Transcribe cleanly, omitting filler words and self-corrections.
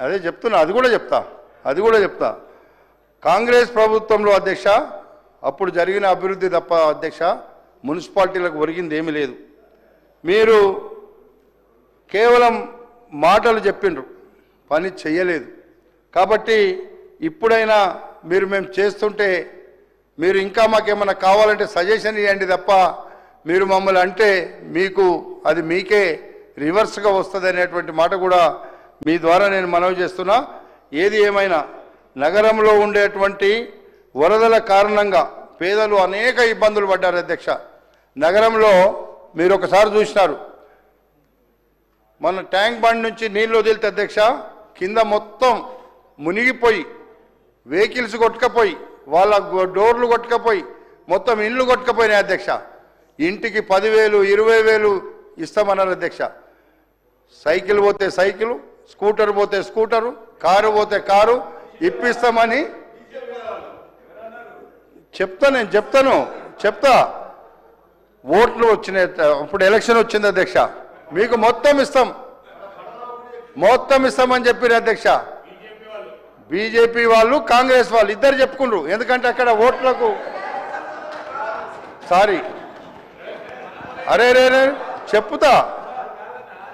అదే చెప్తున్నా, అది కూడా చెప్తా. కాంగ్రెస్ ప్రభుత్వంలో అధ్యక్ష అప్పుడు జరిగిన అభివృద్ధి తప్ప అధ్యక్ష మున్సిపాలిటీలకు ఒరిగింది ఏమీ లేదు. మీరు కేవలం మాటలు చెప్పిండ్రు, పని చెయ్యలేదు. కాబట్టి ఇప్పుడైనా మేము చేస్తుంటే మీరు ఇంకా మాకేమన్నా కావాలంటే సజెషన్ ఇవ్వండి తప్ప మీరు మమ్మల్ని అంటే అది మీకే రివర్స్గా వస్తుంది అనేటువంటి మాట కూడా మీ ద్వారా నేను మనవి చేస్తున్నా. ఏది ఏమైనా నగరంలో ఉండేటువంటి వరదల కారణంగా పేదలు అనేక ఇబ్బందులు పడ్డారు అధ్యక్ష. నగరంలో మీరు ఒకసారి చూసినారు, మన ట్యాంక్ బండ్ నుంచి నీళ్ళు వదిలితే అధ్యక్ష కింద మొత్తం మునిగిపోయి వెహికల్స్ కొట్టుకపోయి వాళ్ళ డోర్లు కొట్టుకపోయి మొత్తం ఇండ్లు కొట్టుకపోయినాయి అధ్యక్ష. ఇంటికి 10,000 20,000 ఇస్తామన్నారు అధ్యక్ష. సైకిల్ పోతే సైకిల్, స్కూటర్ పోతే స్కూటరు, కారు పోతే కారు ఇప్పిస్తామని చెప్తా. ఓట్లు వచ్చినాయి, ఇప్పుడు ఎలక్షన్ వచ్చింది అధ్యక్ష, మీకు మొత్తం ఇస్తామని చెప్పారు అధ్యక్ష. బీజేపీ వాళ్ళు కాంగ్రెస్ వాళ్ళు ఇద్దరు చెప్పుకుండ్రు. ఎందుకంటే అక్కడ ఓట్లకు సారీ అరే చెప్తా